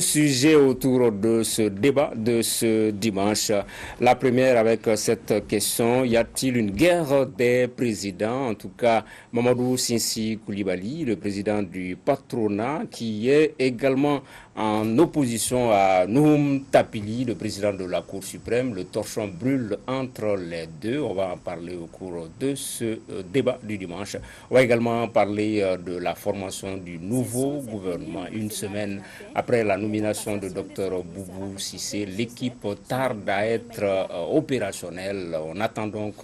sujets autour de ce débat de ce dimanche. La première avec cette question, y a-t-il une guerre des présidents? En tout cas, Mamadou Sinsi Koulibaly, le président du patronat, qui est également en opposition à Nouhoum Tapili, le président de la Cour suprême. Le torchon brûle entre les deux. On va en parler au cours de ce débat du dimanche. On va également parler de la formation du nouveau gouvernement. Une semaine après la nomination de Dr Boubou Cissé, l'équipe tarde à être opérationnelle. On attend donc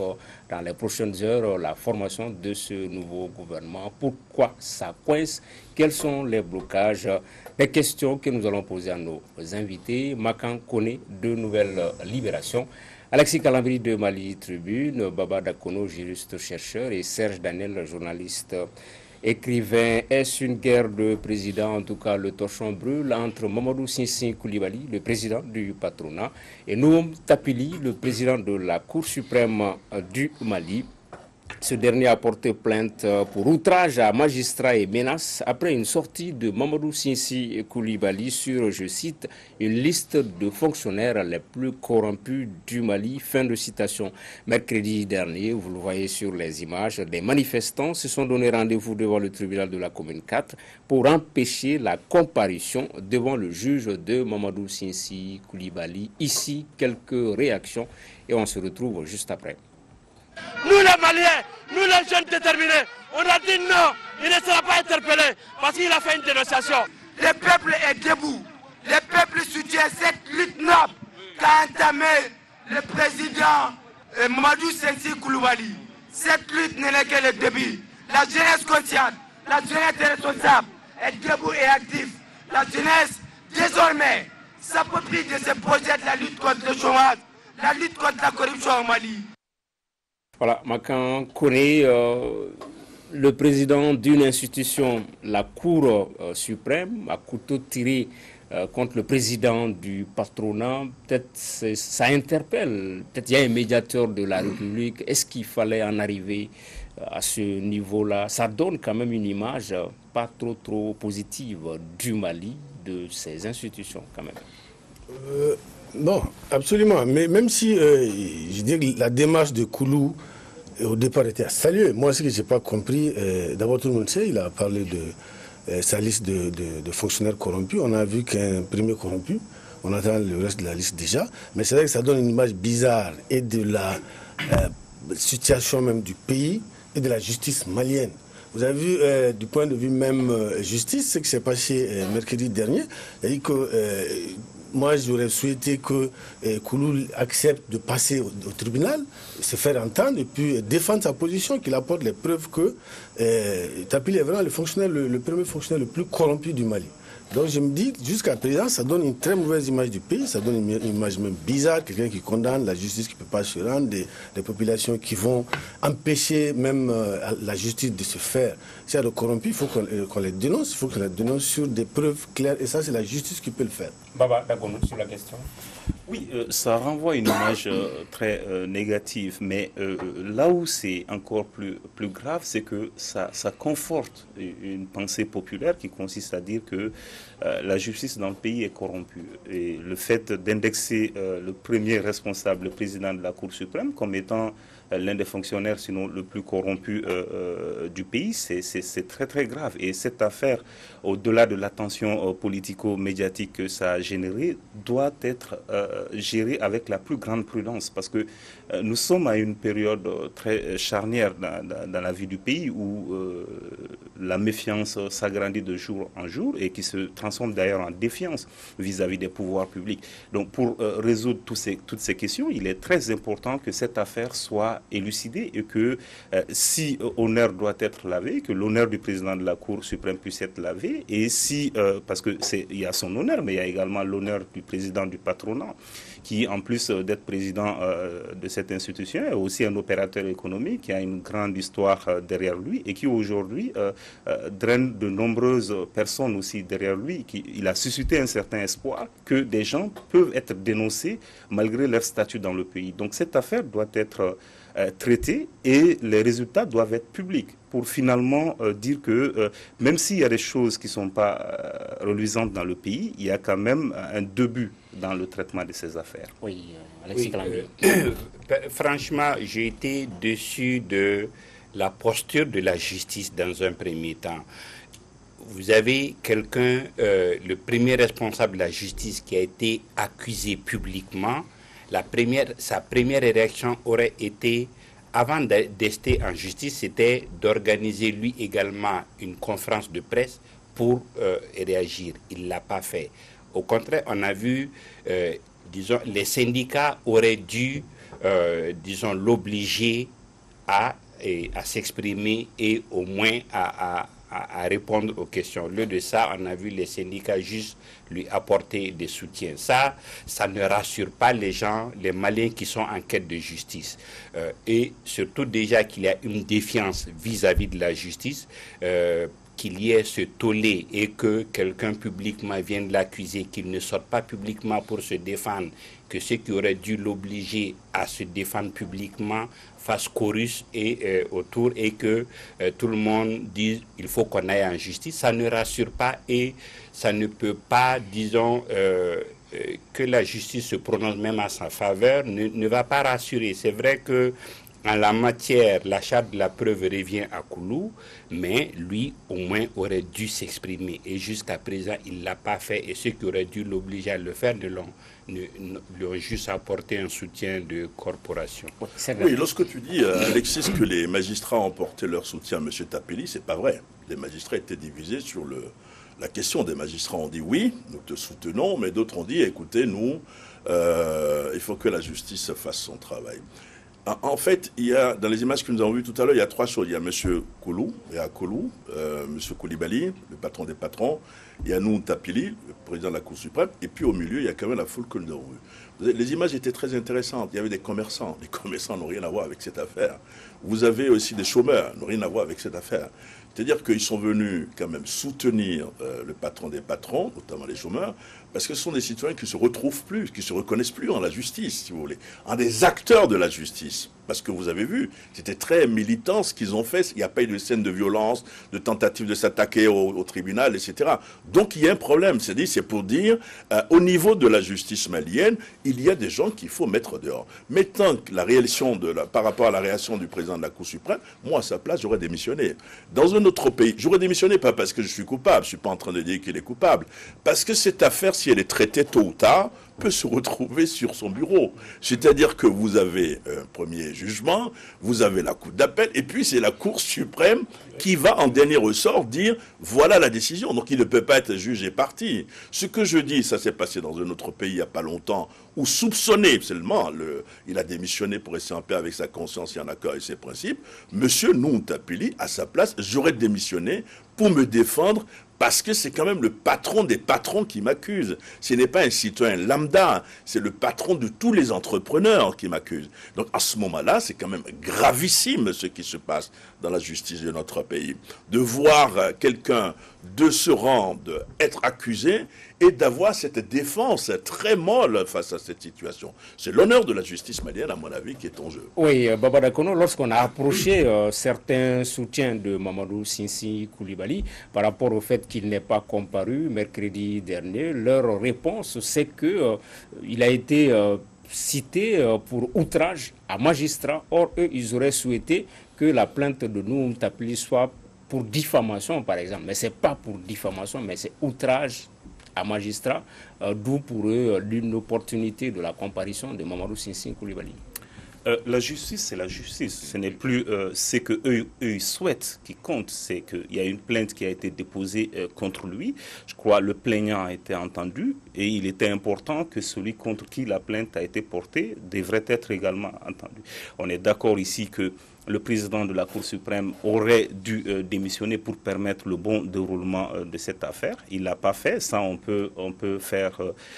dans les prochaines heures la formation de ce nouveau gouvernement. Pourquoi ça coince? Quels sont les blocages? Les questions que nous allons poser à nos invités. Makan Kone de Nouvelle Libération, Alexis Calambri de Mali Tribune, Baba Dakono, juriste chercheur, et Serge Daniel, journaliste écrivain. Est-ce une guerre de président? En tout cas, le torchon brûle entre Mamadou Sinsi Koulibaly, le président du patronat, et Nouhoum Tapili, le président de la Cour suprême du Mali. Ce dernier a porté plainte pour outrage à magistrat et menaces après une sortie de Mamadou Sinsi Koulibaly sur, je cite, une liste de fonctionnaires les plus corrompus du Mali. Fin de citation. Mercredi dernier, vous le voyez sur les images, des manifestants se sont donné rendez-vous devant le tribunal de la commune 4 pour empêcher la comparution devant le juge de Mamadou Sinsi Koulibaly. Ici, quelques réactions et on se retrouve juste après. Nous les Maliens, nous les jeunes déterminés, on a dit non, il ne sera pas interpellé parce qu'il a fait une dénonciation. Le peuple est debout, le peuple soutient cette lutte noble qu'a entamé le président Mamadou Sinsi Koulibaly. Cette lutte n'est que le début. La jeunesse consciente, la jeunesse responsable est debout et active. La jeunesse, désormais, s'approprie de ce projet de la lutte contre le chômage, la lutte contre la corruption au Mali. Voilà, Makan Kone, le président d'une institution, la Cour suprême, a couteau tiré contre le président du patronat. Peut-être ça interpelle, peut-être il y a un médiateur de la République. Est-ce qu'il fallait en arriver à ce niveau-là? Ça donne quand même une image pas trop positive du Mali, de ses institutions quand même. Non, absolument. Mais même si je dis que la démarche de Koulou au départ était à saluer. Moi, ce que je n'ai pas compris, d'abord tout le monde sait, il a parlé de sa liste de fonctionnaires corrompus. On a vu qu'un premier corrompu, on attend le reste de la liste déjà. Mais c'est vrai que ça donne une image bizarre et de la situation même du pays et de la justice malienne. Vous avez vu, du point de vue même justice, ce qui s'est passé mercredi dernier. C'est-à-dire que moi, j'aurais souhaité que Koulou accepte de passer au tribunal, se faire entendre et puis défendre sa position, qu'il apporte les preuves que Tapili est vraiment le premier fonctionnaire le plus corrompu du Mali. Donc je me dis, jusqu'à présent, ça donne une très mauvaise image du pays, ça donne une image même bizarre, quelqu'un qui condamne la justice qui ne peut pas se rendre, des populations qui vont empêcher même la justice de se faire. S'il y a de corrompus, il faut qu'on les dénonce, il faut qu'on les dénonce sur des preuves claires, et ça c'est la justice qui peut le faire. Baba Dagono, sur la question. Oui, ça renvoie une image très négative, mais là où c'est encore plus grave, c'est que ça conforte une pensée populaire qui consiste à dire que la justice dans le pays est corrompue. Et le fait d'indexer le premier responsable, le président de la Cour suprême, comme étant l'un des fonctionnaires, sinon le plus corrompu du pays, c'est très grave. Et cette affaire, au-delà de l'attention politico-médiatique que ça a généré, doit être gérée avec la plus grande prudence. Parce que nous sommes à une période très charnière dans la vie du pays où la méfiance s'agrandit de jour en jour et qui se transforme d'ailleurs en défiance vis-à-vis des pouvoirs publics. Donc pour résoudre toutes ces questions, il est très important que cette affaire soit élucidée et que si honneur doit être lavé, que l'honneur du président de la Cour suprême puisse être lavé, et si, parce que il y a son honneur, mais il y a également l'honneur du président du patronat, qui en plus d'être président de cette institution est aussi un opérateur économique qui a une grande histoire derrière lui et qui aujourd'hui draine de nombreuses personnes aussi derrière lui. Il a suscité un certain espoir que des gens peuvent être dénoncés malgré leur statut dans le pays. Donc cette affaire doit être traitée et les résultats doivent être publics. pour finalement dire que même s'il y a des choses qui ne sont pas reluisantes dans le pays, il y a quand même un début dans le traitement de ces affaires. Oui, Alexis Calambi. Franchement, j'ai été déçu de la posture de la justice dans un premier temps. Vous avez quelqu'un, le premier responsable de la justice qui a été accusé publiquement. Sa première réaction aurait été, avant d'ester en justice, c'était d'organiser lui également une conférence de presse pour réagir. Il ne l'a pas fait. Au contraire, on a vu, disons, les syndicats auraient dû, disons, l'obliger à s'exprimer et au moins à répondre aux questions. Au lieu de ça, on a vu les syndicats juste lui apporter des soutiens. Ça ne rassure pas les gens, les Maliens qui sont en quête de justice. Et surtout déjà qu'il y a une défiance vis-à-vis de la justice, qu'il y ait ce tollé et que quelqu'un publiquement vienne l'accuser, qu'il ne sorte pas publiquement pour se défendre, que ceux qui auraient dû l'obliger à se défendre publiquement fassent chorus autour et que tout le monde dise il faut qu'on aille en justice, ça ne rassure pas et ça ne peut pas, disons, que la justice se prononce même à sa faveur, ne va pas rassurer. C'est vrai que en la matière, la charte de la preuve revient à Koulou, mais lui, au moins, aurait dû s'exprimer. Et jusqu'à présent, il ne l'a pas fait. Et ceux qui auraient dû l'obliger à le faire lui ont juste apporté un soutien de corporation. Oui, lorsque tu dis, Alexis, que les magistrats ont porté leur soutien à M. Tapeli, c'est pas vrai. Les magistrats étaient divisés sur la question. Des magistrats ont dit oui, nous te soutenons, mais d'autres ont dit, écoutez, nous, il faut que la justice fasse son travail. En fait, il y a, dans les images que nous avons vues tout à l'heure, il y a trois choses. Il y a M. Koulou, M. Koulibaly, le patron des patrons. Il y a nous, Tapili, le président de la Cour suprême. Et puis au milieu, il y a quand même la foule que nous avons vue. Les images étaient très intéressantes. Il y avait des commerçants. Les commerçants n'ont rien à voir avec cette affaire. Vous avez aussi des chômeurs, n'ont rien à voir avec cette affaire. C'est-à-dire qu'ils sont venus quand même soutenir le patron des patrons, notamment les chômeurs, parce que ce sont des citoyens qui ne se retrouvent plus, qui ne se reconnaissent plus en la justice, si vous voulez, en des acteurs de la justice. Parce que vous avez vu, c'était très militant ce qu'ils ont fait. Il n'y a pas eu de scène de violence, de tentative de s'attaquer au tribunal, etc. Donc il y a un problème. C'est pour dire, au niveau de la justice malienne, il y a des gens qu'il faut mettre dehors. Maintenant, par rapport à la réaction du président de la Cour suprême, moi, à sa place, j'aurais démissionné. Dans un autre pays, j'aurais démissionné pas parce que je suis coupable, je ne suis pas en train de dire qu'il est coupable, parce que cette affaire, si elle est traitée tôt ou tard, peut se retrouver sur son bureau. C'est-à-dire que vous avez un premier jugement, vous avez la cour d'appel, et puis c'est la Cour suprême qui va en dernier ressort dire voilà la décision. Donc il ne peut pas être juge et parti. Ce que je dis, ça s'est passé dans un autre pays il n'y a pas longtemps, où soupçonné seulement, il a démissionné pour rester en paix avec sa conscience et en accord avec ses principes. Monsieur Nountapili, à sa place, j'aurais démissionné pour me défendre, parce que c'est quand même le patron des patrons qui m'accuse. Ce n'est pas un citoyen lambda, c'est le patron de tous les entrepreneurs qui m'accuse. Donc à ce moment-là, c'est quand même gravissime ce qui se passe dans la justice de notre pays. De voir quelqu'un de ce rang être accusé et d'avoir cette défense très molle face à cette situation. C'est l'honneur de la justice malienne, à mon avis, qui est en jeu. Oui, Baba Dakono, lorsqu'on a approché certains soutiens de Mamadou Sinsi Koulibaly par rapport au fait qu'il n'est pas comparu mercredi dernier, leur réponse, c'est qu'il a été cité pour outrage à magistrat. Or, eux, ils auraient souhaité que la plainte de Nountapili soit pour diffamation, par exemple. Mais ce n'est pas pour diffamation, mais c'est outrage à magistrat, d'où pour eux l'inopportunité de la comparution de Mamadou Sinsi Koulibaly. La justice, c'est la justice. Ce n'est plus ce qu'eux ils souhaitent qui compte. C'est qu'il y a une plainte qui a été déposée contre lui. Je crois que le plaignant a été entendu et il était important que celui contre qui la plainte a été portée devrait être également entendu. On est d'accord ici que le président de la Cour suprême aurait dû démissionner pour permettre le bon déroulement de cette affaire. Il ne l'a pas fait. Ça, on peut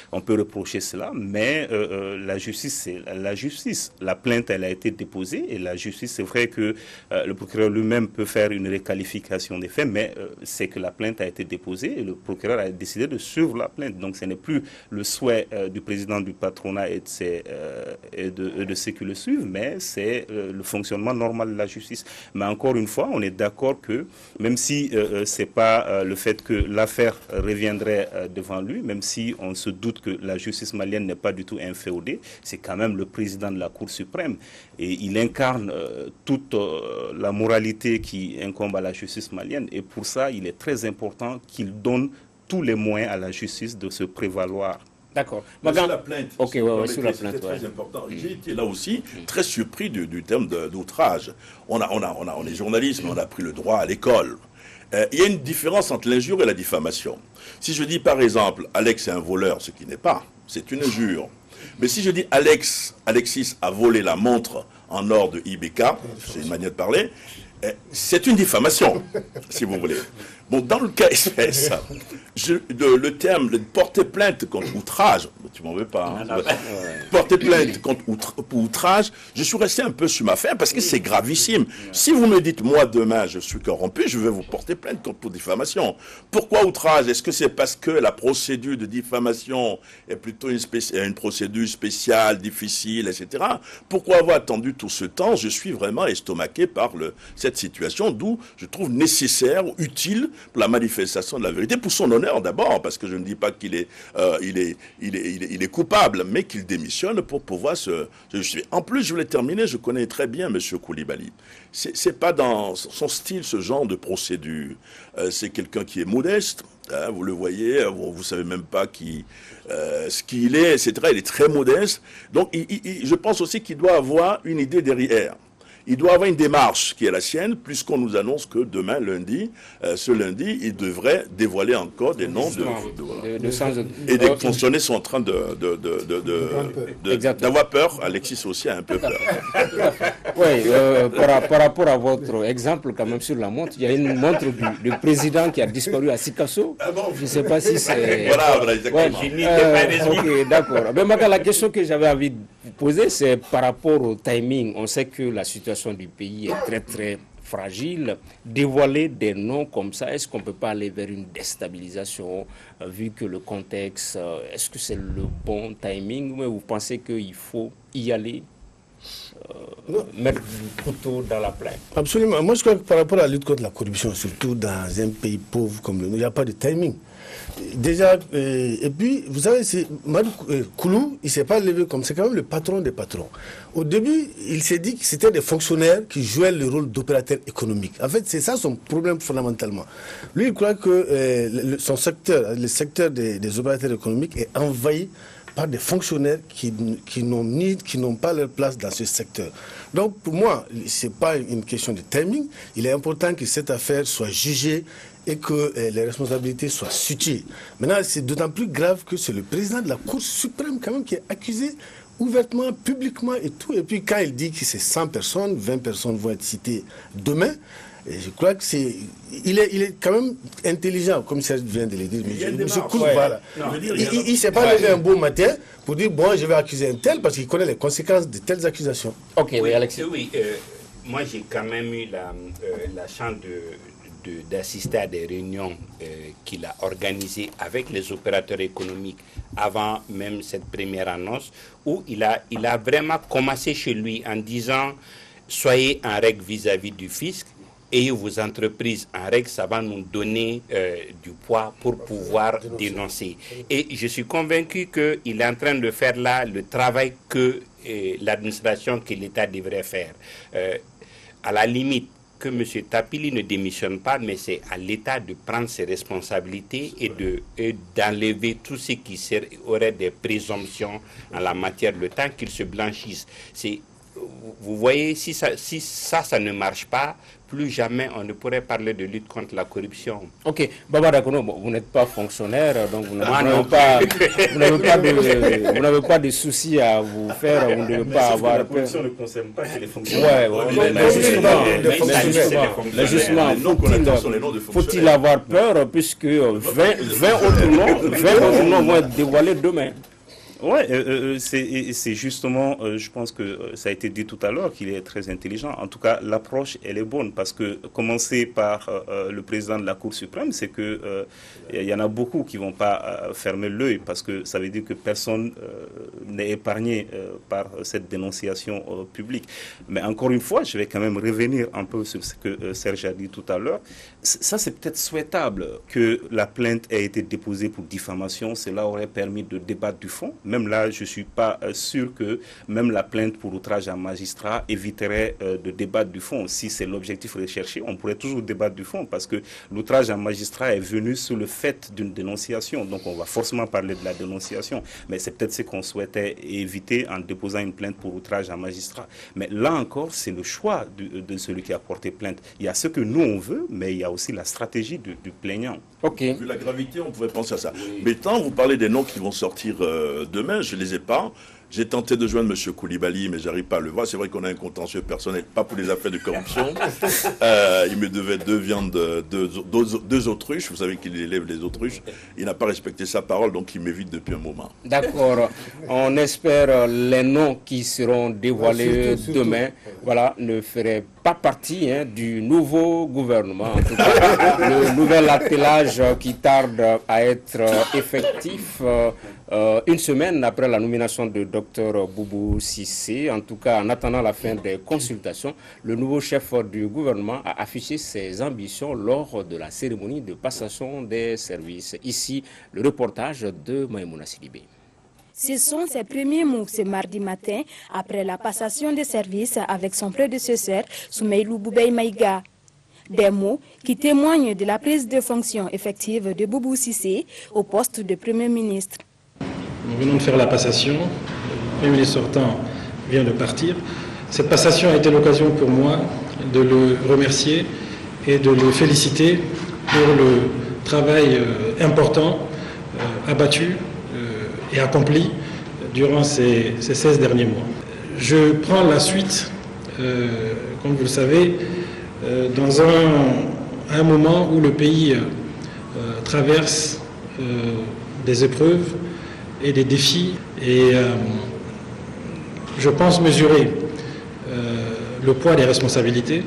reprocher cela. Mais la justice, c'est la justice. La plainte, elle a été déposée. Et la justice, c'est vrai que le procureur lui-même peut faire une réqualification des faits, mais c'est que la plainte a été déposée et le procureur a décidé de suivre la plainte. Donc, ce n'est plus le souhait du président du patronat et de ceux qui le suivent, mais c'est le fonctionnement normal normale de la justice. Mais encore une fois, on est d'accord que même si c'est pas le fait que l'affaire reviendrait devant lui, même si on se doute que la justice malienne n'est pas du tout inféodée, c'est quand même le président de la Cour suprême et il incarne toute la moralité qui incombe à la justice malienne et pour ça, il est très important qu'il donne tous les moyens à la justice de se prévaloir. D'accord. Sur la plainte, sur la plainte, très important. J'ai été là aussi très surpris du terme d'outrage. On est journaliste, mais on a pris le droit à l'école. Il y a une différence entre l'injure et la diffamation. Si je dis par exemple, Alex est un voleur, ce qui n'est pas, c'est une injure. Mais si je dis Alexis a volé la montre en or de IBK, c'est une manière de parler, c'est une diffamation, si vous voulez. Bon, dans le cas espèce, le terme de porter plainte contre outrage, tu m'en veux pas, hein, porter plainte contre outrage, je suis resté un peu sur ma faim parce que c'est gravissime. Si vous me dites, moi demain je suis corrompu, je vais vous porter plainte pour diffamation. Pourquoi outrage? Est-ce que c'est parce que la procédure de diffamation est plutôt une procédure spéciale, difficile, etc. Pourquoi avoir attendu tout ce temps? Je suis vraiment estomaqué par cette situation, d'où je trouve nécessaire ou utile pour la manifestation de la vérité, pour son honneur d'abord, parce que je ne dis pas qu'il est, il est coupable, mais qu'il démissionne pour pouvoir se justifier. En plus, je voulais terminer, je connais très bien M. Koulibaly. C'est pas dans son style, ce genre de procédure. C'est quelqu'un qui est modeste, hein, vous le voyez, vous savez même pas ce qu'il est, etc. Il est très modeste. Donc, je pense aussi qu'il doit avoir une idée derrière. Il doit avoir une démarche qui est la sienne, puisqu'on nous annonce que demain, ce lundi, il devrait dévoiler encore des noms et des fonctionnaires sont en train d'avoir peur. Alexis aussi a un peu peur. Oui, par rapport à votre exemple, quand même, sur la montre, il y a une montre du président qui a disparu à Sikasso. Je ne sais pas si c'est... Voilà, exactement. Ok, d'accord. Mais maintenant, la question que j'avais envie de vous poser, c'est par rapport au timing. On sait que la situation du pays est très très fragile. Dévoiler des noms comme ça, est-ce qu'on ne peut pas aller vers une déstabilisation vu que le contexte, est-ce que c'est le bon timing ou vous pensez qu'il faut y aller mettre du couteau dans la plaie? Absolument. Moi, je crois que par rapport à la lutte contre la corruption, surtout dans un pays pauvre comme le nôtre, il n'y a pas de timing. Déjà, et puis, vous savez, Koulou, il ne s'est pas levé comme c'est quand même le patron des patrons. Au début, il s'est dit que c'était des fonctionnaires qui jouaient le rôle d'opérateur économique. En fait, c'est ça son problème fondamentalement. Lui, il croit que son secteur, le secteur des opérateurs économiques est envahi par des fonctionnaires qui n'ont pas leur place dans ce secteur. Donc, pour moi, ce n'est pas une question de timing. Il est important que cette affaire soit jugée et que les responsabilités soient situées. Maintenant, c'est d'autant plus grave que c'est le président de la Cour suprême quand même qui est accusé ouvertement, publiquement et tout. Et puis quand il dit que c'est 100 personnes, 20 personnes vont être citées demain, et je crois que il est quand même intelligent, comme ça vient de le dire. Il ne s'est pas levé un beau matin pour dire, bon, je vais accuser un tel, parce qu'il connaît les conséquences de telles accusations. Ok, oui, Alexis. Oui, moi j'ai quand même eu la chance d'assister à des réunions qu'il a organisées avec les opérateurs économiques avant même cette première annonce, où il a vraiment commencé chez lui en disant soyez en règle vis-à-vis du fisc, ayez vos entreprises en règle, ça va nous donner du poids pour pouvoir dénoncer. Et je suis convaincu qu'il est en train de faire là le travail que l'administration, que l'État devrait faire. À la limite, que M. Tapili ne démissionne pas, mais c'est à l'État de prendre ses responsabilités et d'enlever tout ce qui aurait des présomptions en la matière, le temps qu'il se blanchisse. Vous voyez, si ça ne marche pas, plus jamais on ne pourrait parler de lutte contre la corruption. Ok, Baba Dakono, vous n'êtes pas fonctionnaire, donc vous n'avez pas de soucis à vous faire, vous ne devez pas avoir... La corruption ne concerne pas que les fonctionnaires. Justement, faut-il avoir peur, puisque 20 autres noms vont être dévoilés demain. Ouais, c'est justement, je pense que ça a été dit tout à l'heure, qu'il est très intelligent. En tout cas, l'approche, elle est bonne, parce que commencer par le président de la Cour suprême, c'est que il y en a beaucoup qui vont pas fermer l'œil, parce que ça veut dire que personne n'est épargné par cette dénonciation publique. Mais encore une fois, je vais quand même revenir un peu sur ce que Serge a dit tout à l'heure. Ça, c'est peut-être souhaitable que la plainte ait été déposée pour diffamation. Cela aurait permis de débattre du fond. Même là, je ne suis pas sûr que même la plainte pour outrage à magistrat éviterait de débattre du fond. Si c'est l'objectif recherché, on pourrait toujours débattre du fond, parce que l'outrage à magistrat est venu sous le fait d'une dénonciation. Donc on va forcément parler de la dénonciation. Mais c'est peut-être ce qu'on souhaitait éviter en déposant une plainte pour outrage à magistrat. Mais là encore, c'est le choix de celui qui a porté plainte. Il y a ce que nous on veut, mais il y a aussi la stratégie du plaignant. Ok. Vu la gravité, on pourrait penser à ça. Oui. Mais tant vous parlez des noms qui vont sortir demain, je ne les ai pas. J'ai tenté de joindre M. Koulibaly, mais j'arrive pas à le voir. C'est vrai qu'on a un contentieux personnel, pas pour les affaires de corruption. Il me devait 2 viandes, 2 autruches. Vous savez qu'il élève les autruches. Il n'a pas respecté sa parole, donc il m'évite depuis un moment. D'accord. On espère les noms qui seront dévoilés demain, voilà, ne feraient pas partie du nouveau gouvernement. En tout cas, le nouvel attelage qui tarde à être effectif. Une semaine après la nomination de Dr Boubou Cissé, en tout cas en attendant la fin des consultations, le nouveau chef du gouvernement a affiché ses ambitions lors de la cérémonie de passation des services. Ici, le reportage de Maïmouna Sidibé. Ce sont ses premiers mots ce mardi matin après la passation des services avec son prédécesseur Soumeylou Boubey Maïga. Des mots qui témoignent de la prise de fonction effective de Boubou Cissé au poste de Premier ministre. Nous venons de faire la passation, le Premier ministre sortant vient de partir. Cette passation a été l'occasion pour moi de le remercier et de le féliciter pour le travail important, abattu et accompli durant ces 16 derniers mois. Je prends la suite, comme vous le savez, dans un moment où le pays traverse des épreuves et des défis, et je pense mesurer le poids des responsabilités,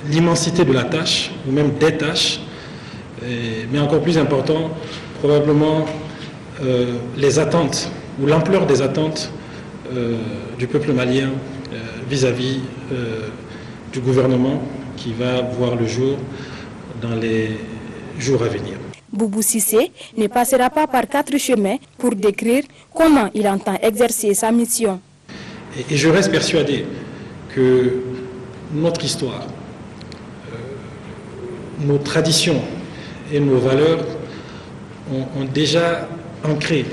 l'immensité de la tâche, ou même des tâches, mais encore plus important, probablement les attentes, ou l'ampleur des attentes du peuple malien vis-à-vis du gouvernement qui va voir le jour dans les jours à venir. Boubou Cissé ne passera pas par 4 chemins pour décrire comment il entend exercer sa mission. Et je reste persuadé que notre histoire, nos traditions et nos valeurs ont déjà ancré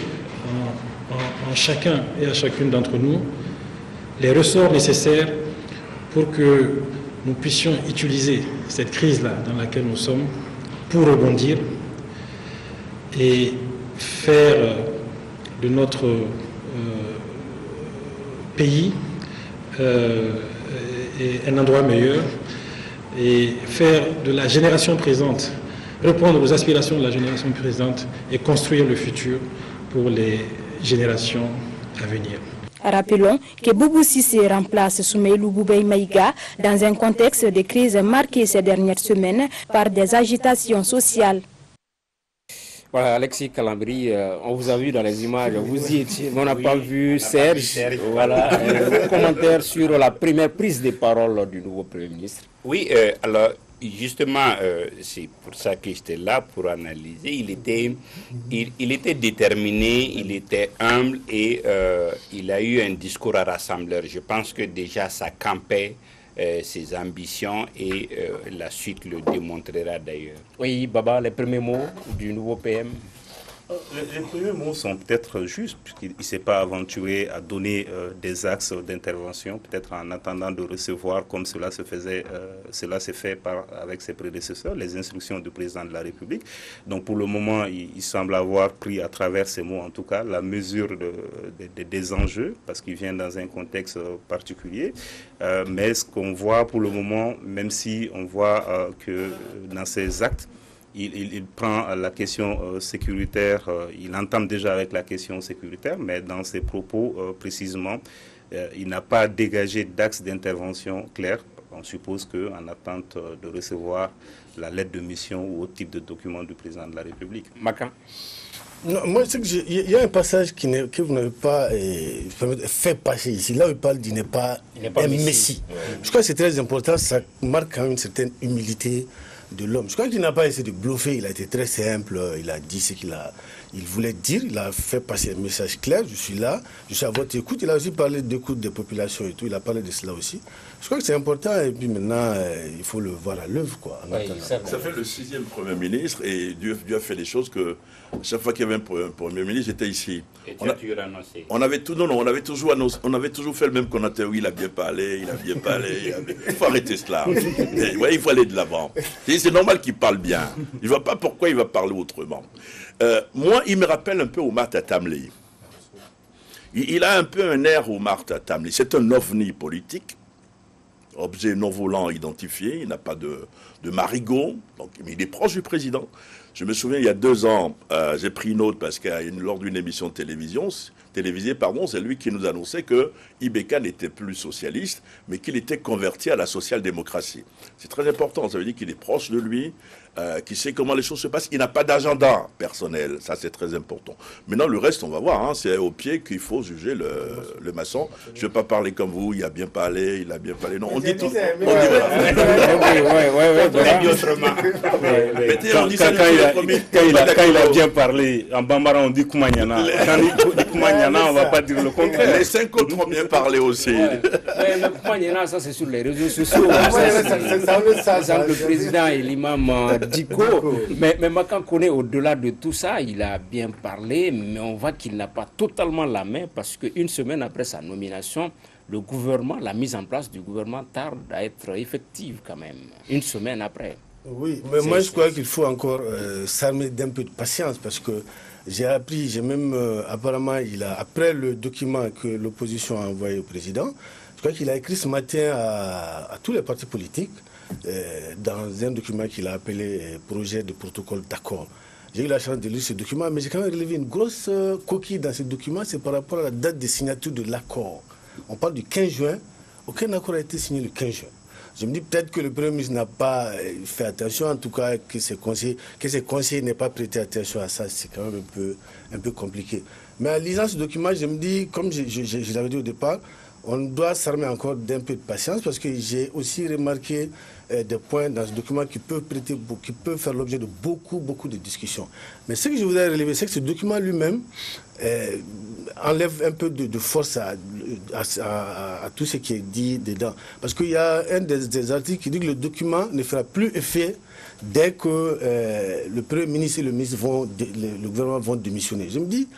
en chacun et à chacune d'entre nous les ressorts nécessaires pour que nous puissions utiliser cette crise-là dans laquelle nous sommes pour rebondir et faire de notre pays un endroit meilleur et faire de la génération présente, répondre aux aspirations de la génération présente et construire le futur pour les générations à venir. Rappelons que Boubou Cissé remplace Soumeylou Boubey Maïga dans un contexte de crise marqué ces dernières semaines par des agitations sociales. Voilà, Alexis Calambri, on vous a vu dans les images, vous y étiez, mais on n'a pas vu Serge. Voilà, commentaire sur la première prise de parole du nouveau Premier ministre. Oui, alors justement, c'est pour ça que j'étais là pour analyser. Il était déterminé, il était humble et il a eu un discours à rassembleur. Je pense que déjà ça campait ses ambitions et la suite le démontrera d'ailleurs. Oui, Baba, les premiers mots du nouveau PM. Les premiers mots sont peut-être justes, puisqu'il ne s'est pas aventuré à donner des axes d'intervention, peut-être en attendant de recevoir, comme cela se faisait, cela s'est fait avec ses prédécesseurs, les instructions du président de la République. Donc pour le moment, il semble avoir pris à travers ces mots, en tout cas, la mesure des enjeux, parce qu'il vient dans un contexte particulier. Mais ce qu'on voit pour le moment, même si on voit que dans ces actes, il prend la question sécuritaire, il entame déjà avec la question sécuritaire, mais dans ses propos précisément, il n'a pas dégagé d'axe d'intervention clair. On suppose qu'en attente de recevoir la lettre de mission ou autre type de document du président de la République. Makan. Non, moi, c'est que il y a un passage que vous n'avez pas fait passer ici. Là où il parle, il n'est pas un messie. Ouais. Je crois que c'est très important. Ça marque quand même une certaine humilité de l'homme. Je crois qu'il n'a pas essayé de bluffer. Il a été très simple. Il a dit ce il voulait dire. Il a fait passer un message clair. Je suis là. Je suis à votre écoute. Il a aussi parlé d'écoute des populations et tout. Il a parlé de cela aussi. Je crois que c'est important. Et puis maintenant, il faut le voir à l'œuvre, quoi. Oui, ça fait le 6e Premier ministre et Dieu a fait des choses que chaque fois qu'il y avait un Premier ministre, j'étais ici. On avait toujours fait le même commentaire. Oui, il a bien parlé, Il faut arrêter cela. Il faut aller de l'avant. C'est normal qu'il parle bien. Je ne vois pas pourquoi il va parler autrement. Moi, il me rappelle un peu Omar Tatamli. Il a un peu un air Omar Tatamli. C'est un ovni politique. Objet non volant identifié, il n'a pas de marigot, donc il est proche du président. Je me souviens, il y a 2 ans, j'ai pris une note parce que lors d'une émission télévisée, c'est lui qui nous annonçait que Ibeka n'était plus socialiste, mais qu'il était converti à la social-démocratie. C'est très important, ça veut dire qu'il est proche de lui, qu'il sait comment les choses se passent. Il n'a pas d'agenda personnel, ça c'est très important. Maintenant, le reste, on va voir, c'est au pied qu'il faut juger le maçon. Je ne vais pas parler comme vous, il a bien parlé, non, on dit tout. On dit ça. Quand il a bien parlé, en Bambara, on dit Koumaniana. Quand on dit Koumaniana, on ne va pas dire le contraire. Les 5 autres ont bien parlé aussi. Mais Koumaniana, ça c'est sur les réseaux sociaux. Le président et l'imam Diko. Mais Makan connaît au-delà de tout ça, il a bien parlé, mais on voit qu'il n'a pas totalement la main parce qu'une semaine après sa nomination, le gouvernement, la mise en place du gouvernement tarde à être effective quand même. Une semaine après. Oui, mais moi je crois qu'il faut encore s'armer d'un peu de patience parce que apparemment, après le document que l'opposition a envoyé au président, je crois qu'il a écrit ce matin à tous les partis politiques dans un document qu'il a appelé projet de protocole d'accord. J'ai eu la chance de lire ce document, mais j'ai quand même relevé une grosse coquille dans ce document, c'est par rapport à la date de signature de l'accord. On parle du 15 juin, aucun accord a été signé le 15 juin. Je me dis peut-être que le Premier ministre n'a pas fait attention, en tout cas que ses conseillers n'aient pas prêté attention à ça, c'est quand même un peu compliqué. Mais en lisant ce document, je me dis, comme je l'avais dit au départ, on doit s'armer encore d'un peu de patience parce que j'ai aussi remarqué des points dans ce document qui peuvent faire l'objet de beaucoup de discussions. Mais ce que je voudrais relever, c'est que ce document lui-même enlève un peu de force à tout ce qui est dit dedans. Parce qu'il y a un des articles qui dit que le document ne fera plus effet dès que le Premier ministre et le gouvernement vont démissionner. Je me dis,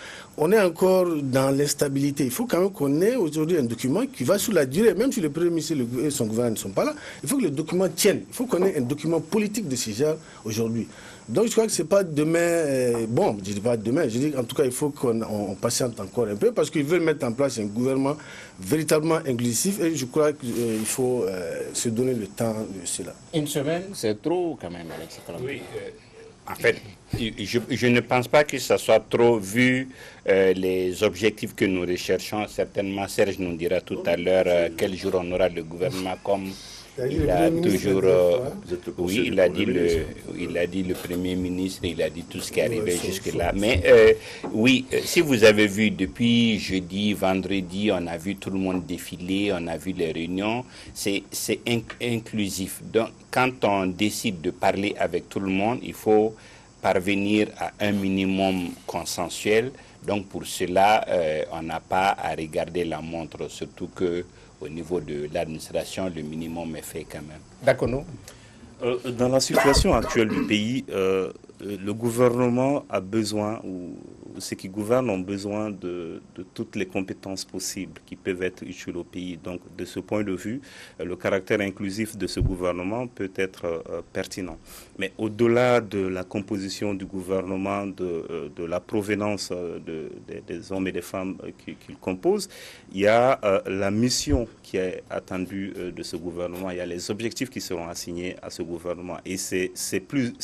on est encore dans l'instabilité. Il faut quand même qu'on ait aujourd'hui un document qui va sur la durée, même si le Premier ministre et son gouvernement ne sont pas là, il faut que le document tienne. Il faut qu'on ait un document politique de ce genre aujourd'hui. Donc je crois que ce n'est pas demain, je ne dis pas demain, je dis en tout cas il faut qu'on patiente encore un peu parce qu'ils veulent mettre en place un gouvernement véritablement inclusif et je crois qu'il faut se donner le temps de cela. Une semaine, c'est trop quand même, Alex. Oui, en fait, je ne pense pas que ça soit trop vu les objectifs que nous recherchons. Certainement, Serge nous dira tout à l'heure quel jour on aura le gouvernement comme... Il a toujours, oui, il a dit le Premier ministre, il a dit tout ce qui est arrivé jusque-là. Mais oui, si vous avez vu depuis jeudi, vendredi, on a vu tout le monde défiler, on a vu les réunions, c'est inclusif. Donc, quand on décide de parler avec tout le monde, il faut parvenir à un minimum consensuel. Donc, pour cela, on n'a pas à regarder la montre, surtout que au niveau de l'administration, le minimum est fait quand même. D'accord, non ? Dans la situation actuelle du pays, le gouvernement a besoin, ou ceux qui gouvernent ont besoin de toutes les compétences possibles qui peuvent être utiles au pays. Donc, de ce point de vue, le caractère inclusif de ce gouvernement peut être pertinent. Mais au-delà de la composition du gouvernement, de la provenance des hommes et des femmes qu'il compose, il y a la mission qui est attendue de ce gouvernement, il y a les objectifs qui seront assignés à ce gouvernement. Et c'est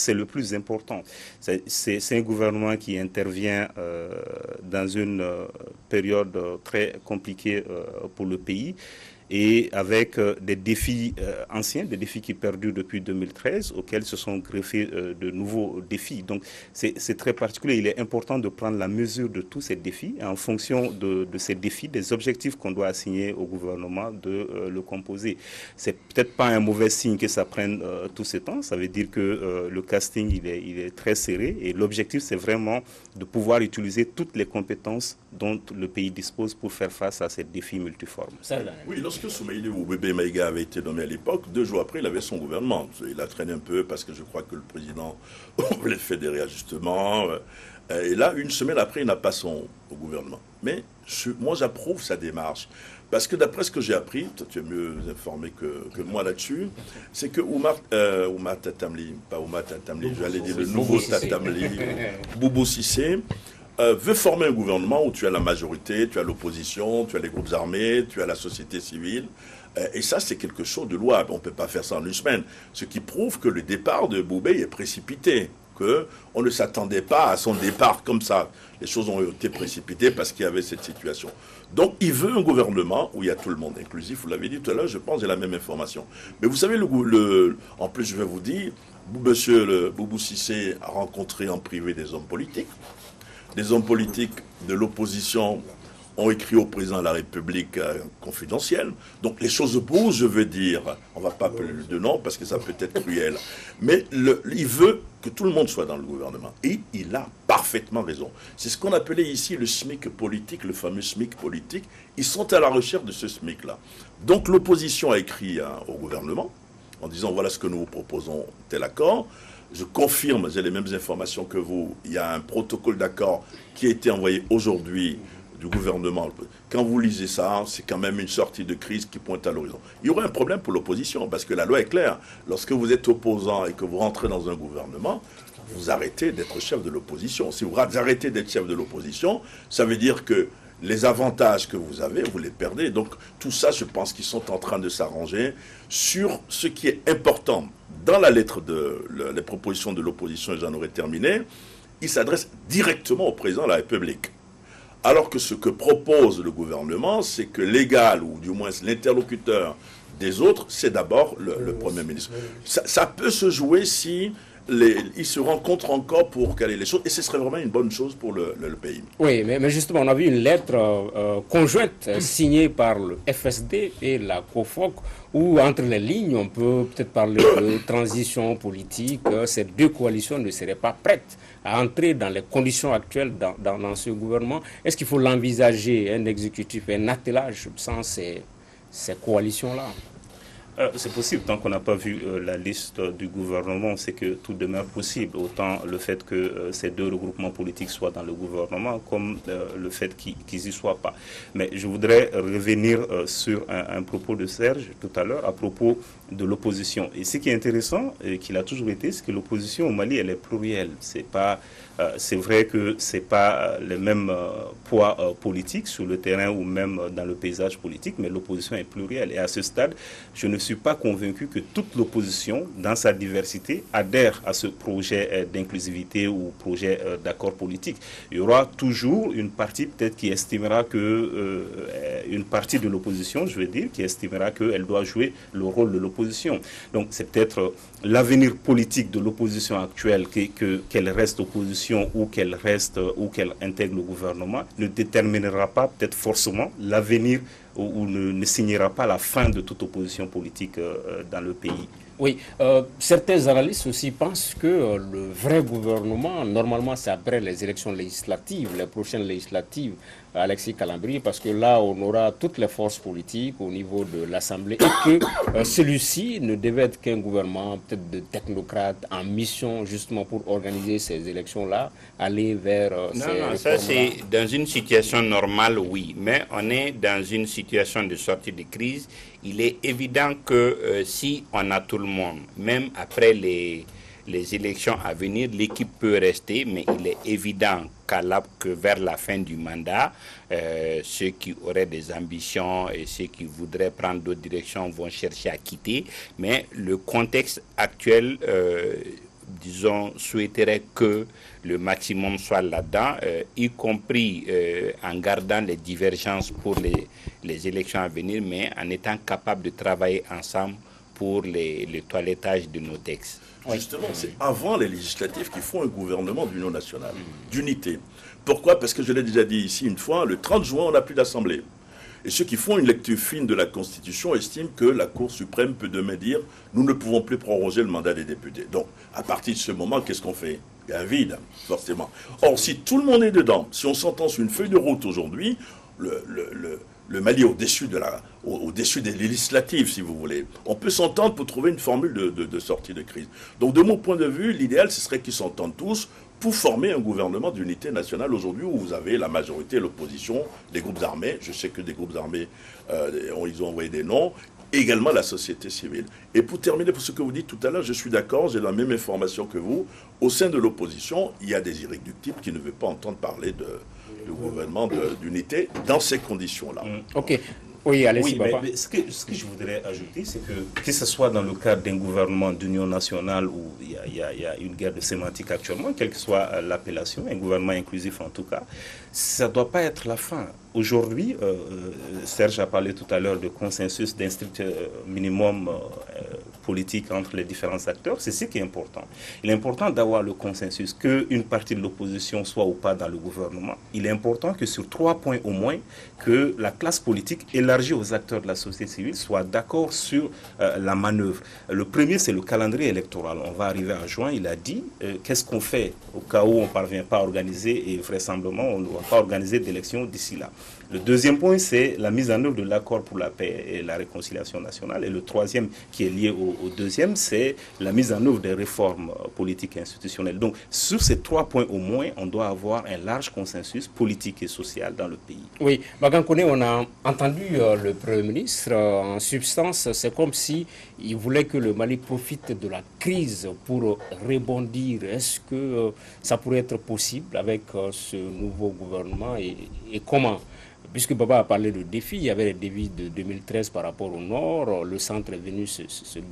le plus important. C'est un gouvernement qui intervient dans une période très compliquée pour le pays, et avec des défis anciens, des défis qui perdurent depuis 2013, auxquels se sont greffés de nouveaux défis. Donc c'est très particulier. Il est important de prendre la mesure de tous ces défis, et en fonction de ces défis, des objectifs qu'on doit assigner au gouvernement, de le composer. C'est peut-être pas un mauvais signe que ça prenne tout ce temps. Ça veut dire que le casting, il est très serré, et l'objectif, c'est vraiment de pouvoir utiliser toutes les compétences dont le pays dispose pour faire face à ces défis multiformes. Oui, lorsque Soumaïli Boubébé Maïga avait été nommé à l'époque, 2 jours après, il avait son gouvernement. Il a traîné un peu parce que je crois que le président voulait faire des réajustements. Et là, 1 semaine après, il n'a pas son gouvernement. Mais moi, j'approuve sa démarche. Parce que d'après ce que j'ai appris, toi, tu es mieux informé que moi là-dessus, c'est que Oumar Tatamli, pas Oumar Tatamli, j'allais dire le nouveau Tatamli, Boubou Cissé, veut former un gouvernement où tu as la majorité, tu as l'opposition, tu as les groupes armés, tu as la société civile. Et ça, c'est quelque chose de louable. On ne peut pas faire ça en 1 semaine. Ce qui prouve que le départ de Boubé est précipité, qu'on ne s'attendait pas à son départ comme ça. Les choses ont été précipitées parce qu'il y avait cette situation. Donc, il veut un gouvernement où il y a tout le monde inclusif. Vous l'avez dit tout à l'heure, je pense, j'ai la même information. Mais vous savez, en plus, je vais vous dire, monsieur Boubou Cissé a rencontré en privé des hommes politiques. Des hommes politiques de l'opposition ont écrit au président de la République confidentiel. Donc les choses bougent, je veux dire. On ne va pas appeler de nom parce que ça peut être cruel. Mais il veut que tout le monde soit dans le gouvernement. Et il a parfaitement raison. C'est ce qu'on appelait ici le SMIC politique, le fameux SMIC politique. Ils sont à la recherche de ce SMIC-là. Donc l'opposition a écrit au gouvernement en disant voilà ce que nous vous proposons, tel accord. Je confirme, j'ai les mêmes informations que vous, il y a un protocole d'accord qui a été envoyé aujourd'hui du gouvernement. Quand vous lisez ça, c'est quand même une sortie de crise qui pointe à l'horizon. Il y aurait un problème pour l'opposition, parce que la loi est claire. Lorsque vous êtes opposant et que vous rentrez dans un gouvernement, vous arrêtez d'être chef de l'opposition. Si vous arrêtez d'être chef de l'opposition, ça veut dire que les avantages que vous avez, vous les perdez. Donc tout ça, je pense qu'ils sont en train de s'arranger sur ce qui est important. Dans la lettre les propositions de l'opposition, et j'en aurais terminé, il s'adresse directement au président de la République. Alors que ce que propose le gouvernement, c'est que l'égal, ou du moins l'interlocuteur des autres, c'est d'abord le Premier ministre. Ça peut se jouer si ils se rencontrent encore pour caler les choses, et ce serait vraiment une bonne chose pour le pays. Oui, mais justement, on a vu une lettre conjointe signée par le FSD et la COFOC, où entre les lignes, on peut peut-être parler de transition politique. Ces 2 coalitions ne seraient pas prêtes à entrer dans les conditions actuelles dans ce gouvernement. Est-ce qu'il faut l'envisager, un exécutif, un attelage sans ces coalitions-là? C'est possible, tant qu'on n'a pas vu la liste du gouvernement, c'est que tout demeure possible. Autant le fait que ces 2 regroupements politiques soient dans le gouvernement, comme le fait qu'ils n'y soient pas. Mais je voudrais revenir sur un propos de Serge tout à l'heure, à propos de l'opposition. Et ce qui est intéressant, et qu'il a toujours été, c'est que l'opposition au Mali, elle est plurielle. C'est vrai que ce n'est pas le même poids politique sur le terrain ou même dans le paysage politique, mais l'opposition est plurielle. Et à ce stade, je ne suis pas convaincu que toute l'opposition, dans sa diversité, adhère à ce projet d'inclusivité ou projet d'accord politique. Il y aura toujours une partie peut-être qui estimera que, une partie de l'opposition, je veux dire, qui estimera qu'elle doit jouer le rôle de l'opposition. Donc c'est peut-être l'avenir politique de l'opposition actuelle, qu'elle reste opposition ou qu'elle intègre le gouvernement, ne déterminera pas peut-être forcément l'avenir ou ne signera pas la fin de toute opposition politique dans le pays. Oui, certains analystes aussi pensent que le vrai gouvernement, normalement, c'est après les élections législatives, les prochaines législatives, Alexis Calambri, parce que là, on aura toutes les forces politiques au niveau de l'Assemblée et que celui-ci ne devait être qu'un gouvernement peut-être de technocrates en mission justement pour organiser ces élections-là, aller vers Non, ça c'est dans une situation normale, oui, mais on est dans une situation de sortie de crise. Il est évident que si on a tout le monde, même après les élections à venir, l'équipe peut rester, mais il est évident que vers la fin du mandat, ceux qui auraient des ambitions et ceux qui voudraient prendre d'autres directions vont chercher à quitter. Mais le contexte actuel, disons, souhaiterait que le maximum soit là-dedans, y compris en gardant les divergences pour les élections à venir, mais en étant capable de travailler ensemble pour le toilettage de nos textes. Justement, c'est avant les législatives qu'il faut un gouvernement d'union nationale, d'unité. Pourquoi? Parce que je l'ai déjà dit ici une fois, le 30 juin, on n'a plus d'assemblée. Et ceux qui font une lecture fine de la Constitution estiment que la Cour suprême peut demain dire « nous ne pouvons plus proroger le mandat des députés ». Donc, à partir de ce moment, qu'est-ce qu'on fait? Il y a un vide, forcément. Or, si tout le monde est dedans, si on s'entend sur une feuille de route aujourd'hui, le Mali est au-dessus des législatives, si vous voulez. On peut s'entendre pour trouver une formule de sortie de crise. Donc, de mon point de vue, l'idéal, ce serait qu'ils s'entendent tous pour former un gouvernement d'unité nationale aujourd'hui où vous avez la majorité, l'opposition, les groupes armés. Je sais que des groupes armés, ils ont envoyé des noms. Également la société civile. Et pour terminer, pour ce que vous dites tout à l'heure, je suis d'accord, j'ai la même information que vous. Au sein de l'opposition, il y a des irréductibles qui ne veulent pas entendre parler de gouvernement d'unité dans ces conditions-là. Ok. Oui, allez-y, oui, mais ce que je voudrais ajouter, c'est que ce soit dans le cadre d'un gouvernement d'union nationale où il y a une guerre de sémantique actuellement, quelle que soit l'appellation, un gouvernement inclusif en tout cas, ça ne doit pas être la fin. Aujourd'hui, Serge a parlé tout à l'heure de consensus, d'un strict minimum politique entre les différents acteurs. C'est ce qui est important. Il est important d'avoir le consensus, qu'une partie de l'opposition soit ou pas dans le gouvernement. Il est important que sur 3 points au moins, que la classe politique élargie aux acteurs de la société civile soit d'accord sur la manœuvre. Le premier, c'est le calendrier électoral. On va arriver en juin, il a dit, qu'est-ce qu'on fait au cas où on ne parvient pas à organiser, et vraisemblablement on ne va pas organiser d'élections d'ici là. Le deuxième point, c'est la mise en œuvre de l'accord pour la paix et la réconciliation nationale. Et le troisième, qui est lié au deuxième, c'est la mise en œuvre des réformes politiques et institutionnelles. Donc, sur ces 3 points au moins, on doit avoir un large consensus politique et social dans le pays. Oui, Magankone, on a entendu le Premier ministre. En substance, c'est comme si il voulait que le Mali profite de la crise pour rebondir. Est-ce que ça pourrait être possible avec ce nouveau gouvernement et comment? Puisque Baba a parlé de défis, il y avait les défis de 2013 par rapport au Nord, le centre est venu se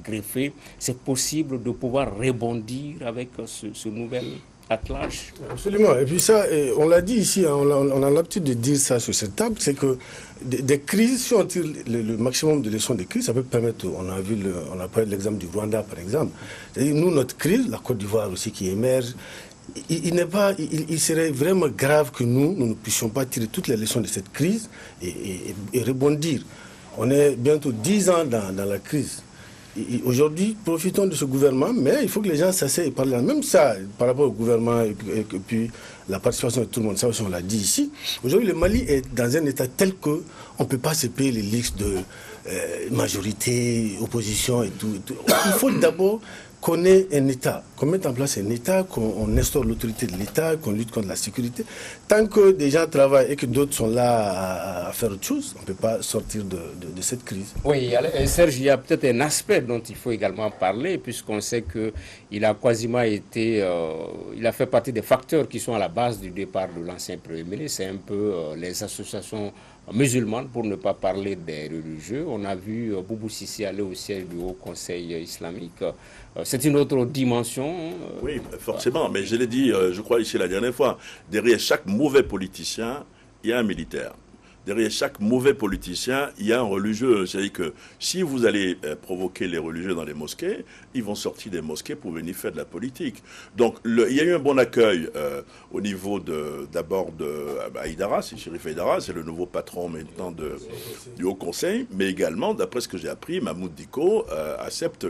greffer. C'est possible de pouvoir rebondir avec ce nouvel attelage? Absolument. Et puis ça, on l'a dit ici, hein, on a l'habitude de dire ça sur cette table, c'est que des crises, si on tire le maximum de leçons des crises, ça peut permettre, on a parlé de l'exemple du Rwanda par exemple. C'est-à-dire, nous, notre crise, la Côte d'Ivoire aussi qui émerge, il serait vraiment grave que nous ne puissions pas tirer toutes les leçons de cette crise et rebondir. On est bientôt 10 ans dans la crise. Aujourd'hui, profitons de ce gouvernement, mais il faut que les gens s'asseyent et parlent. Même ça, par rapport au gouvernement et puis la participation de tout le monde, ça aussi on l'a dit ici. Aujourd'hui, le Mali est dans un état tel qu'on ne peut pas se payer les listes de majorité, opposition et tout. Il faut d'abord qu'on ait un État, qu'on mette en place un État, qu'on instaure l'autorité de l'État, qu'on lutte contre la sécurité. Tant que des gens travaillent et que d'autres sont là à faire autre chose, on ne peut pas sortir de cette crise. Oui, Serge, il y a peut-être un aspect dont il faut également parler, puisqu'on sait qu'il a quasiment été, il a fait partie des facteurs qui sont à la base du départ de l'ancien Premier ministre. C'est un peu les associations musulmanes, pour ne pas parler des religieux. On a vu Boubou Sissi aller au siège du Haut Conseil islamique. C'est une autre dimension. Oui, forcément, mais je l'ai dit, je crois ici la dernière fois, derrière chaque mauvais politicien, il y a un militaire. derrière chaque mauvais politicien, il y a un religieux. C'est-à-dire que si vous allez provoquer les religieux dans les mosquées, ils vont sortir des mosquées pour venir faire de la politique. Donc il y a eu un bon accueil au niveau d'abord de Haïdara, c'est Chérif Haïdara, c'est le nouveau patron maintenant du Haut Conseil, mais également, d'après ce que j'ai appris, Mahmoud Dicko accepte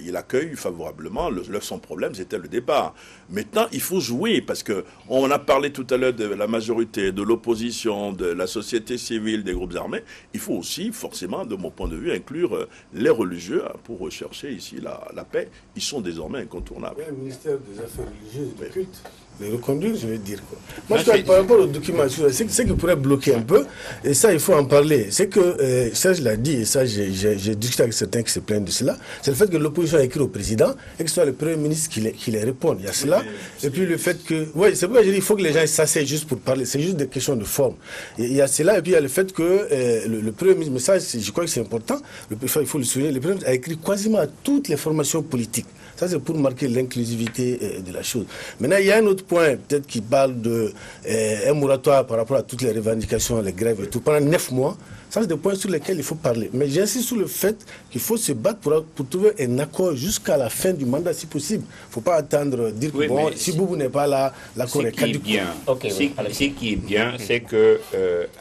il accueille favorablement. Son problème, c'était le départ. Maintenant, il faut jouer, parce qu'on a parlé tout à l'heure de la majorité, de l'opposition, de la société civile, des groupes armés. Il faut aussi, forcément, de mon point de vue, inclure les religieux pour rechercher ici la paix. Ils sont désormais incontournables. Le ministère des Affaires religieuses et du culte, les reconduire, je veux dire quoi. Moi, je crois que par rapport aux documents, c'est ce qui pourrait bloquer un peu, et ça, il faut en parler. C'est que, ça, je l'ai dit, et ça, j'ai discuté avec certains qui se plaignent de cela, c'est le fait que l'opposition a écrit au président, et que ce soit le Premier ministre qui les réponde. Il y a cela, et puis le fait que, oui, c'est pourquoi je dis, il faut que les gens s'asseyent juste pour parler, c'est juste des questions de forme. Il y a cela, et puis il y a le fait que le Premier ministre, mais ça, je crois que c'est important, il faut le souligner, le Premier ministre a écrit quasiment à toutes les formations politiques. Ça, c'est pour marquer l'inclusivité de la chose. Maintenant, il y a un autre point, peut-être qui parle d'un moratoire par rapport à toutes les revendications, les grèves et tout, pendant 9 mois. Ça, c'est des points sur lesquels il faut parler. Mais j'insiste sur le fait qu'il faut se battre pour trouver un accord jusqu'à la fin du mandat, si possible. Il ne faut pas attendre, dire que bon, si Boubou n'est pas là, l'accord est caduc. Ce qui est bien, c'est que,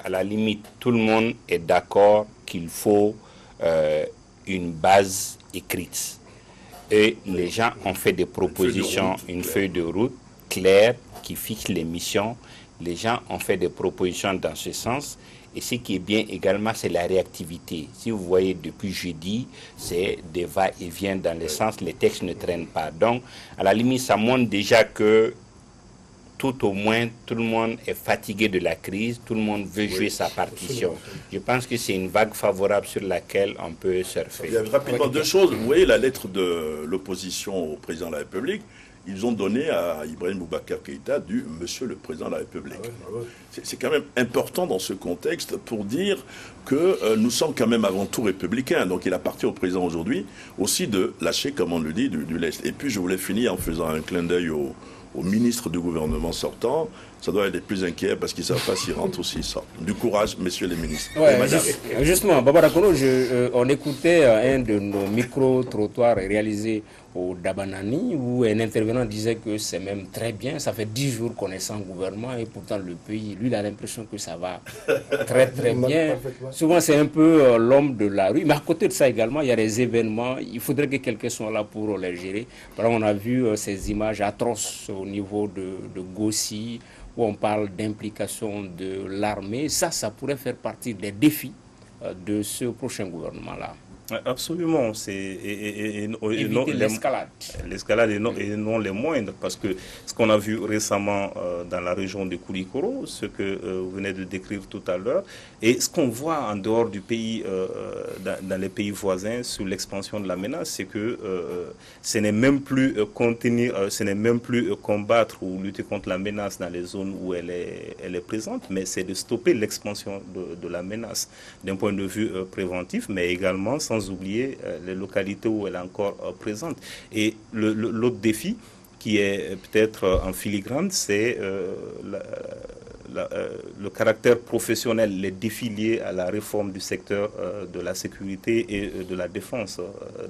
à la limite, tout le monde est d'accord qu'il faut une base écrite. Et les gens ont fait des propositions, une feuille de route claire qui fixe les missions. Les gens ont fait des propositions dans ce sens. Et ce qui est bien également, c'est la réactivité. Si vous voyez, depuis jeudi, c'est des va-et-vient dans le sens, les textes ne traînent pas. Donc, à la limite, ça montre déjà que tout au moins, tout le monde est fatigué de la crise, tout le monde veut jouer sa partition. Je pense que c'est une vague favorable sur laquelle on peut surfer. Il y a rapidement deux choses. Vous voyez la lettre de l'opposition au président de la République. Ils ont donné à Ibrahim Boubacar Keïta du Monsieur le Président de la République. C'est quand même important dans ce contexte pour dire que nous sommes quand même avant tout républicains. Donc il appartient au président aujourd'hui aussi de lâcher, comme on le dit, du lest. Et puis je voulais finir en faisant un clin d'œil au ministre du gouvernement sortant. Ça doit être les plus inquiets parce qu'ils ne savent pas s'ils rentrent ou s'ils sortent. Du courage, messieurs les ministres. Ouais, justement, Baba Kono, on écoutait un de nos micro-trottoirs réalisés au Dabanani où un intervenant disait que c'est même très bien. Ça fait 10 jours qu'on est sans gouvernement et pourtant le pays, lui, il a l'impression que ça va très très bien. Souvent, c'est un peu l'homme de la rue. Mais à côté de ça également, il y a des événements. Il faudrait que quelqu'un soit là pour les gérer. Par exemple, on a vu ces images atroces au niveau de Gossi, où on parle d'implication de l'armée. Ça pourrait faire partie des défis de ce prochain gouvernement-là. Absolument, éviter l'escalade. L'escalade et non les moindres, parce que ce qu'on a vu récemment dans la région de Koulikoro, ce que vous venez de décrire tout à l'heure, et ce qu'on voit en dehors du pays, dans les pays voisins, sur l'expansion de la menace, c'est que ce n'est même plus ce n'est même plus combattre ou lutter contre la menace dans les zones où elle est présente, mais c'est de stopper l'expansion de la menace d'un point de vue préventif, mais également sans oublier les localités où elle est encore présente. Et l'autre défi, qui est peut-être en filigrane, c'est le caractère professionnel, les défis liés à la réforme du secteur de la sécurité et de la défense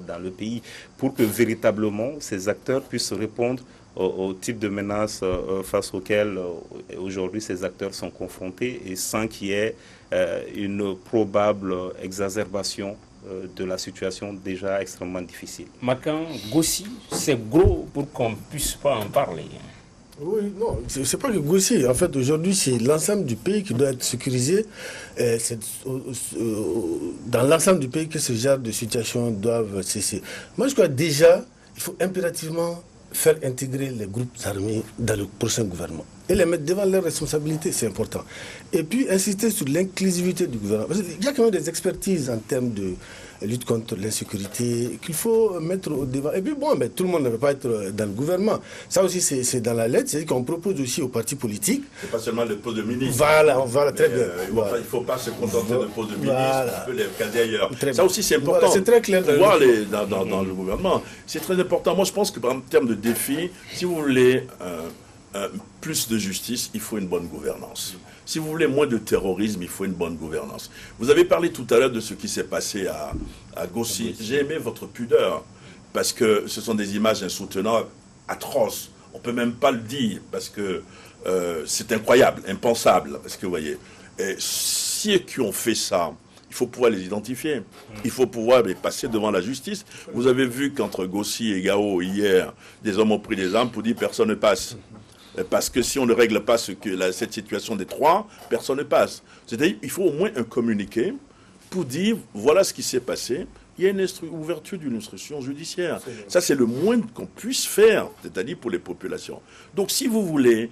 dans le pays, pour que véritablement ces acteurs puissent répondre au type de menaces face auxquelles aujourd'hui ces acteurs sont confrontés et sans qu'il y ait une probable exacerbation de la situation déjà extrêmement difficile. Makan, Gossi, c'est gros pour qu'on ne puisse pas en parler. Oui, non, c'est pas que Gossi. En fait, aujourd'hui, c'est l'ensemble du pays qui doit être sécurisé. C'est dans l'ensemble du pays que ce genre de situations doivent cesser. Moi, je crois déjà, il faut impérativement faire intégrer les groupes armés dans le prochain gouvernement et les mettre devant leurs responsabilités, c'est important. Et puis insister sur l'inclusivité du gouvernement. Parce qu'il y a quand même des expertises en termes de lutte contre l'insécurité qu'il faut mettre au devant. Et puis bon, mais tout le monde ne peut pas être dans le gouvernement. Ça aussi, c'est dans la lettre, c'est-à-dire qu'on propose aussi aux partis politiques. C'est pas seulement le poste de ministre. Voilà, très bien. Il ne faut pas se contenter de poste de ministre, on peut les caser ailleurs. Ça bien. aussi, c'est important. Voilà, c'est très clair. Voir dans le gouvernement, c'est très important. Moi, je pense que en termes de défis, si vous voulez plus de justice, il faut une bonne gouvernance. Si vous voulez moins de terrorisme, il faut une bonne gouvernance. Vous avez parlé tout à l'heure de ce qui s'est passé à Gossi. J'ai aimé votre pudeur, parce que ce sont des images insoutenables, atroces. On ne peut même pas le dire, parce que c'est incroyable, impensable. Parce que vous voyez, ceux qui ont fait ça, il faut pouvoir les identifier. Il faut pouvoir les passer devant la justice. Vous avez vu qu'entre Gossi et Gao, hier, des hommes ont pris des armes pour dire personne ne passe. Parce que si on ne règle pas cette situation des trois, personne ne passe. C'est-à-dire qu'il faut au moins un communiqué pour dire voilà ce qui s'est passé. Il y a une ouverture d'une instruction judiciaire. Ça, c'est le moins qu'on puisse faire, c'est-à-dire pour les populations. Donc, si vous voulez,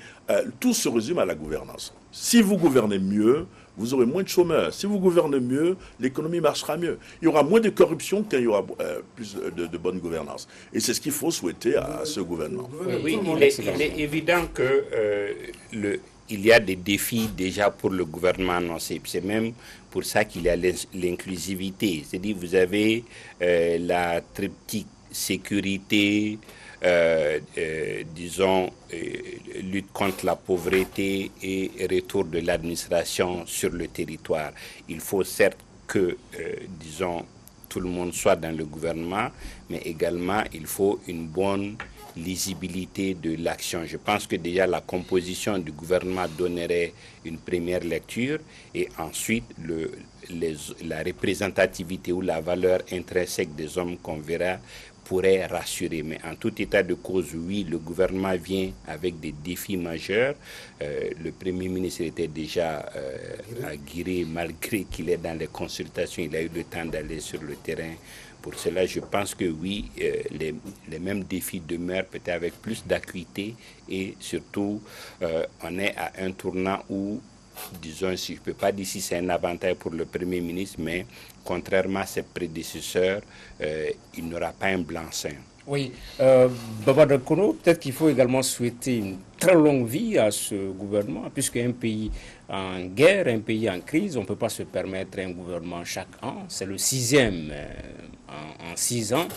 tout se résume à la gouvernance. Si vous gouvernez mieux, vous aurez moins de chômeurs. Si vous gouvernez mieux, l'économie marchera mieux. Il y aura moins de corruption quand il y aura plus de bonne gouvernance. Et c'est ce qu'il faut souhaiter à ce gouvernement. Oui, il est évident que il y a des défis déjà pour le gouvernement annoncé. C'est même pour ça qu'il y a l'inclusivité. C'est-à-dire vous avez la triptyque sécurité, disons, lutte contre la pauvreté et retour de l'administration sur le territoire. Il faut certes que, disons, tout le monde soit dans le gouvernement, mais également il faut une bonne lisibilité de l'action. Je pense que déjà la composition du gouvernement donnerait une première lecture et ensuite la représentativité ou la valeur intrinsèque des hommes qu'on verra pourrait rassurer. Mais en tout état de cause, oui, le gouvernement vient avec des défis majeurs. Le Premier ministre était déjà à Guiré, malgré qu'il est dans les consultations, il a eu le temps d'aller sur le terrain. Pour cela, je pense que oui, les mêmes défis demeurent, peut-être avec plus d'acuité et surtout, on est à un tournant où, disons, si je ne peux pas dire si c'est un avantage pour le Premier ministre, mais contrairement à ses prédécesseurs, il n'aura pas un blanc-seing. Oui, Baba Dakono, peut-être qu'il faut également souhaiter une très longue vie à ce gouvernement, puisque un pays en guerre, un pays en crise, on ne peut pas se permettre un gouvernement chaque an. C'est le 6e en 6 ans.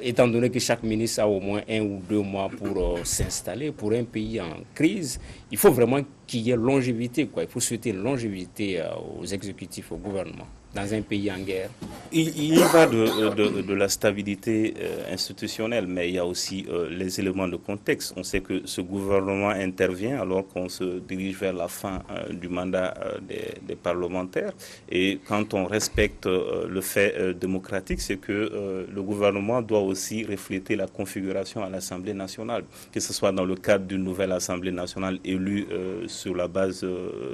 Étant donné que chaque ministre a au moins 1 ou 2 mois pour s'installer, pour un pays en crise, il faut vraiment qu'il y ait longévité, quoi. Il faut souhaiter une longévité aux exécutifs, au gouvernement, dans un pays en guerre. Il y va de la stabilité institutionnelle, mais il y a aussi les éléments de contexte. On sait que ce gouvernement intervient alors qu'on se dirige vers la fin du mandat des parlementaires. Et quand on respecte le fait démocratique, c'est que le gouvernement doit aussi refléter la configuration à l'Assemblée nationale, que ce soit dans le cadre d'une nouvelle Assemblée nationale élue sur la base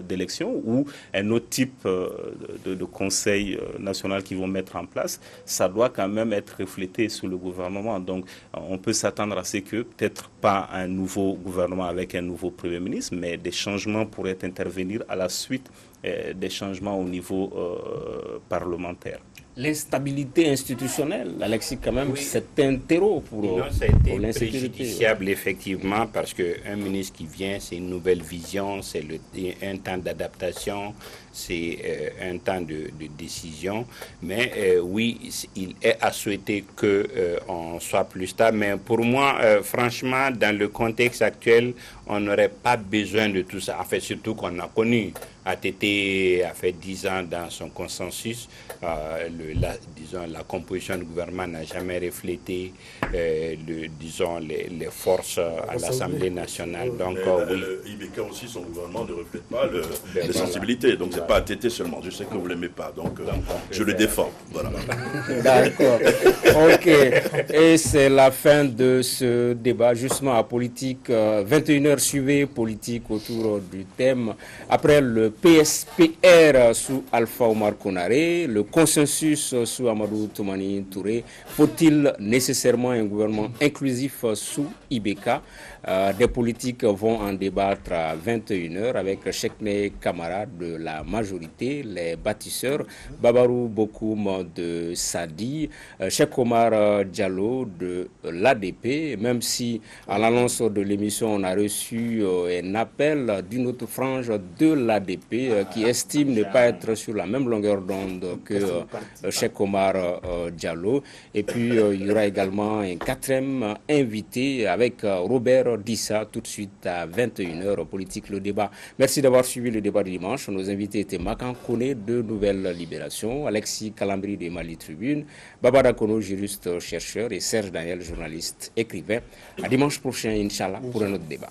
d'élections ou un autre type de conseil national qui vont mettre en place, ça doit quand même être reflété sur le gouvernement. Donc, on peut s'attendre à ce que, peut-être pas un nouveau gouvernement avec un nouveau Premier ministre, mais des changements pourraient intervenir à la suite des changements au niveau parlementaire. L'instabilité institutionnelle, Alexis, quand même, oui, c'est un terreau pour l'insécurité. Préjudiciable, effectivement, parce qu'un ministre qui vient, c'est une nouvelle vision, c'est un temps d'adaptation, c'est un temps de décision. Mais oui, il est à souhaiter qu'on soit plus stable. Mais pour moi, franchement, dans le contexte actuel, on n'aurait pas besoin de tout ça. En fait, surtout qu'on a connu. ATT a fait 10 ans dans son consensus. Disons, la composition du gouvernement n'a jamais reflété disons, les forces à l'Assemblée nationale. Donc, oui. IBK aussi, son gouvernement ne reflète pas les sensibilités. Donc, ce n'est pas ATT seulement. Je sais que vous ne l'aimez pas. Donc, je le défends. Voilà. D'accord. OK. Et c'est la fin de ce débat, justement, à politique. 21h, suivez politique autour du thème. Après le PSPR sous Alpha Omar Konaré, le consensus sous Amadou Toumani Touré. Faut-il nécessairement un gouvernement inclusif sous IBK? Des politiques vont en débattre à 21h avec Chekne Kamara de la majorité, les bâtisseurs, Babarou Bokoum de Sadi, Cheikh Omar Diallo de l'ADP, même si à l'annonce de l'émission on a reçu un appel d'une autre frange de l'ADP qui estime ne pas être sur la même longueur d'onde que Cheikh Omar Diallo. Et puis il y aura également un quatrième invité avec Robert Dissa tout de suite à 21h, Politique le débat. Merci d'avoir suivi le débat du dimanche. Nos invités étaient Makan Kone de Nouvelle Libération, Alexis Calambri de Mali Tribune, Babada Kono, juriste chercheur, et Serge Daniel, journaliste écrivain. À dimanche prochain, Inch'Allah, pour un autre débat.